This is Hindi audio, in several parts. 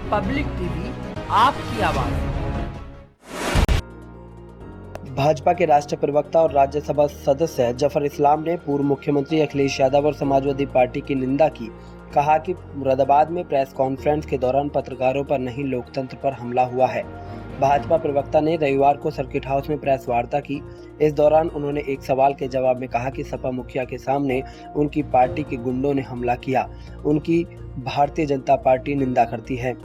पब्लिक टीवी, आपकी आवाज। भाजपा के राष्ट्रीय प्रवक्ता और राज्यसभा सदस्य जफर इस्लाम ने पूर्व मुख्यमंत्री अखिलेश यादव और समाजवादी पार्टी की निंदा की। कहा कि मुरादाबाद में प्रेस कॉन्फ्रेंस के दौरान पत्रकारों पर नहीं, लोकतंत्र पर हमला हुआ है। भाजपा प्रवक्ता ने रविवार को सर्किट हाउस में प्रेस वार्ता की। इस दौरान उन्होंने एक सवाल के जवाब में कहा कि सपा मुखिया के सामने उनकी पार्टी के गुंडों ने हमला किया। उनकी भारतीय जनता पार्टी निंदा करती है।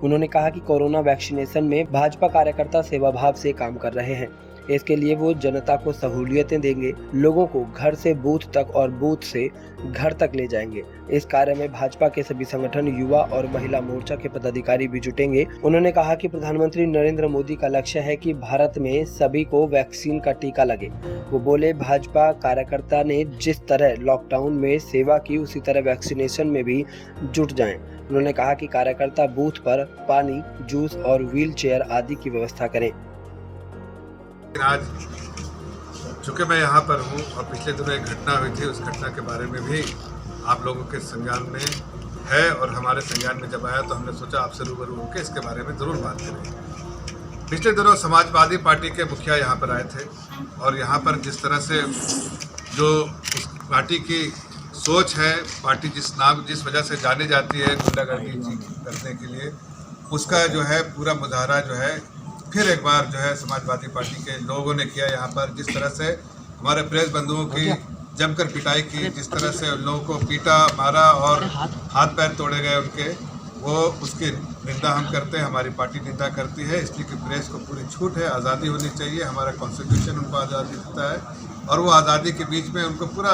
उन्होंने कहा कि कोरोना वैक्सीनेशन में भाजपा कार्यकर्ता सेवाभाव से काम कर रहे हैं। इसके लिए वो जनता को सहूलियतें देंगे, लोगों को घर से बूथ तक और बूथ से घर तक ले जाएंगे। इस कार्य में भाजपा के सभी संगठन, युवा और महिला मोर्चा के पदाधिकारी भी जुटेंगे। उन्होंने कहा कि प्रधानमंत्री नरेंद्र मोदी का लक्ष्य है कि भारत में सभी को वैक्सीन का टीका लगे। वो बोले, भाजपा कार्यकर्ता ने जिस तरह लॉकडाउन में सेवा की, उसी तरह वैक्सीनेशन में भी जुट जाएं। उन्होंने कहा कि कार्यकर्ता बूथ पर पानी, जूस और व्हील चेयर आदि की व्यवस्था करें। आज चूँकि मैं यहाँ पर हूँ और पिछले दिनों एक घटना हुई थी, उस घटना के बारे में भी आप लोगों के संज्ञान में है और हमारे संज्ञान में जब आया तो हमने सोचा आपसे रूबरू होकर इसके बारे में ज़रूर बात करें। पिछले दिनों समाजवादी पार्टी के मुखिया यहाँ पर आए थे और यहाँ पर जिस तरह से जो उस पार्टी की सोच है, पार्टी जिस वजह से जानी जाती है गुंडागर्दी करने के लिए, उसका जो है पूरा मुजाहरा जो है फिर एक बार जो है समाजवादी पार्टी के लोगों ने किया। यहाँ पर जिस तरह से हमारे प्रेस बंधुओं की जमकर पिटाई की, जिस तरह से उन लोगों को पीटा, मारा और हाथ पैर तोड़े गए उनके, वो उसकी निंदा हम करते हैं, हमारी पार्टी निंदा करती है। इसलिए कि प्रेस को पूरी छूट है, आज़ादी होनी चाहिए, हमारा कॉन्स्टिट्यूशन उनको आज़ादी देता है और वो आज़ादी के बीच में उनको पूरा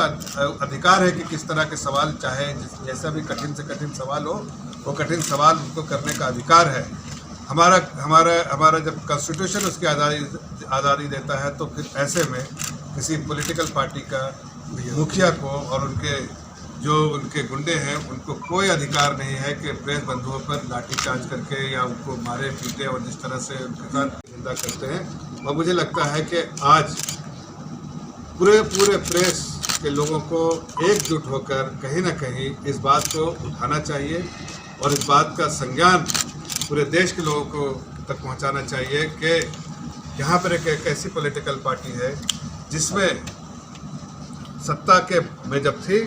अधिकार है कि किस तरह के सवाल, चाहे जैसा भी कठिन से कठिन सवाल हो, वो कठिन सवाल उनको करने का अधिकार है। हमारा जब कॉन्स्टिट्यूशन उसकी आज़ादी देता है तो फिर ऐसे में किसी पॉलिटिकल पार्टी का मुखिया को और उनके गुंडे हैं, उनको कोई अधिकार नहीं है कि प्रेस बंधुओं पर लाठीचार्ज करके या उनको मारे पीटे और जिस तरह से उनके साथ निंदा करते हैं। और मुझे लगता है कि आज पूरे प्रेस के लोगों को एकजुट होकर कहीं ना कहीं इस बात को उठाना चाहिए और इस बात का संज्ञान पूरे देश के लोगों को तक पहुंचाना चाहिए कि यहाँ पर एक ऐसी पॉलिटिकल पार्टी है जिसमें सत्ता के में जब थी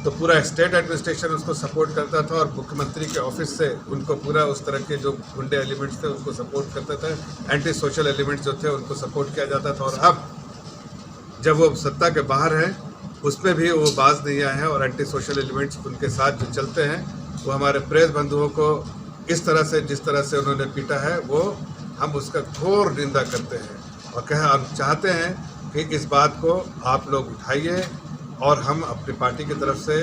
तो पूरा स्टेट एडमिनिस्ट्रेशन उसको सपोर्ट करता था और मुख्यमंत्री के ऑफिस से उनको पूरा उस तरह के जो गुंडे एलिमेंट्स थे उनको सपोर्ट करता था, एंटी सोशल एलिमेंट्स जो थे उनको सपोर्ट किया जाता था। और अब जब वो सत्ता के बाहर हैं उस पर भी वो बाज नहीं आए हैं और एंटी सोशल एलिमेंट्स उनके साथ जो चलते हैं, वो हमारे प्रेस बंधुओं को इस तरह से जिस तरह से उन्होंने पीटा है, वो हम उसका घोर निंदा करते हैं और हम चाहते हैं कि इस बात को आप लोग उठाइए और हम अपनी पार्टी की तरफ से,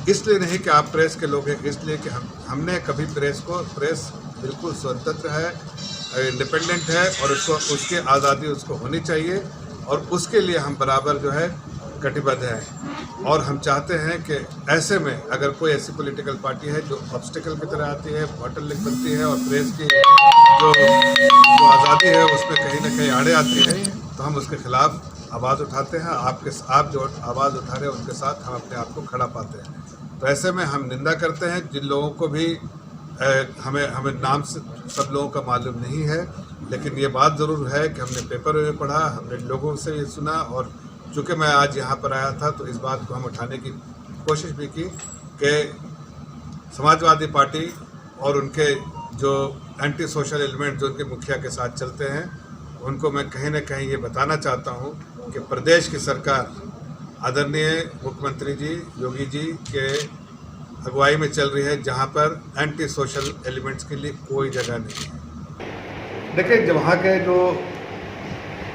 इसलिए नहीं कि आप प्रेस के लोग हैं, इसलिए कि हमने कभी प्रेस बिल्कुल स्वतंत्र है, इंडिपेंडेंट है और उसकी आज़ादी उसको होनी चाहिए और उसके लिए हम बराबर जो है कटिबद्ध हैं। और हम चाहते हैं कि ऐसे में अगर कोई ऐसी पॉलिटिकल पार्टी है जो ऑब्स्टिकल की तरह आती है, बॉटलनेक बनती है और प्रेस की जो आज़ादी है उसमें कहीं ना कहीं आड़े आती है, तो हम उसके खिलाफ आवाज़ उठाते हैं। आप जो आवाज़ उठा रहे हैं उनके साथ हम अपने आप को खड़ा पाते हैं। तो ऐसे में हम निंदा करते हैं जिन लोगों को भी हमें नाम से सब लोगों का मालूम नहीं है, लेकिन ये बात ज़रूर है कि हमने पेपर में पढ़ा, हमने लोगों से ये सुना और चूँकि मैं आज यहाँ पर आया था तो इस बात को हम उठाने की कोशिश भी की कि समाजवादी पार्टी और उनके जो एंटी सोशल एलिमेंट जो उनके मुखिया के साथ चलते हैं, उनको मैं कहीं ना कहीं ये बताना चाहता हूँ कि प्रदेश की सरकार आदरणीय मुख्यमंत्री जी योगी जी के अगुवाई में चल रही है, जहाँ पर एंटी सोशल एलिमेंट्स के लिए कोई जगह नहीं है। देखिए, जब वहाँ के जो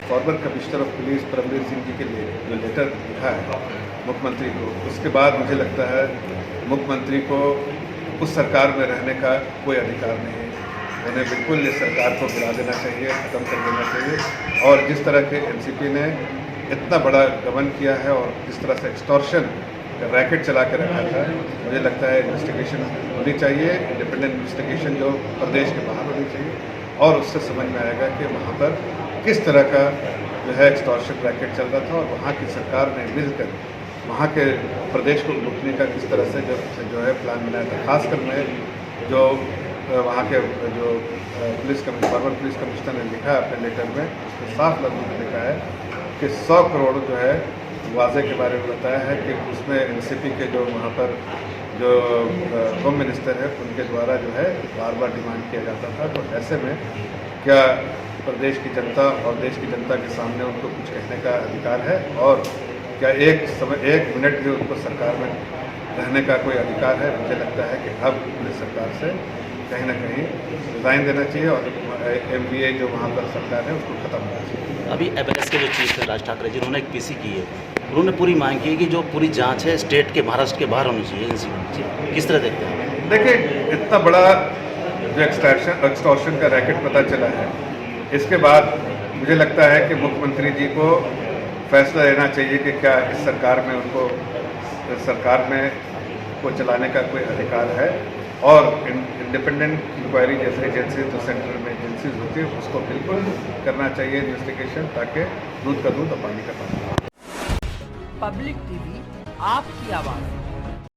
former commissioner of police Paramvir Singh ji के लिए जो लेटर लिखा है मुख्यमंत्री को, उसके बाद मुझे लगता है मुख्यमंत्री को उस सरकार में रहने का कोई अधिकार नहीं है। उन्हें बिल्कुल इस सरकार को गिरा देना चाहिए, ख़त्म कर देना चाहिए। और जिस तरह के एनसीपी ने इतना बड़ा गबन किया है और जिस तरह से एक्सटॉर्शन का रैकेट चला के रखा था, मुझे लगता है इन्वेस्टिगेशन होनी चाहिए, इंडिपेंडेंट इन्वेस्टिगेशन जो प्रदेश के बाहर होनी चाहिए और उससे समझ में आएगा कि वहाँ पर किस तरह का जो है एक्सटॉर्शन रैकेट चल रहा था और वहाँ की सरकार ने मिलकर वहाँ के प्रदेश को लूटने का किस तरह से जो है प्लान बनाया था। खासकर मैं जो वहाँ के जो फॉर्मर पुलिस कमिश्नर ने लिखा अपने लेटर में, उसमें साफ लफ्ज़ों में लिखा है कि 100 करोड़ जो है वाजे के बारे में बताया है कि उसमें एनसीपी के जो वहाँ पर जो होम मिनिस्टर है उनके द्वारा जो है बार बार डिमांड किया जाता था। तो ऐसे में क्या प्रदेश की जनता और देश की जनता के सामने उनको कुछ कहने का अधिकार है? और क्या एक मिनट भी उनको सरकार में रहने का कोई अधिकार है? मुझे लगता है कि अब पुलिस सरकार से कहीं ना कहीं रिज़ाइन देना चाहिए और MBA जो वहाँ पर सरकार है उसको ख़त्म होना चाहिए। अभी एबेरेस्ट के जो चीफ है राज ठाकरे जी, उन्होंने एक पीसी की है, उन्होंने पूरी मांग की है कि जो पूरी जांच है स्टेट के, महाराष्ट्र के बाहर होनी चाहिए इंसिडेंट। किस तरह देखते हैं? देखिए, इतना बड़ा जो एक्सटॉर्शन का रैकेट पता चला है, इसके बाद मुझे लगता है कि मुख्यमंत्री जी को फैसला लेना चाहिए कि क्या इस सरकार में उनको को चलाने का कोई अधिकार है, और इंडिपेंडेंट इंक्वायरी जैसे एजेंसी जो सेंटर में एजेंसीज होती है उसको बिल्कुल करना चाहिए इन्वेस्टिगेशन, ताकि दूध का दूध और पानी का पानी। पब्लिक टीवी आपकी आवाज़।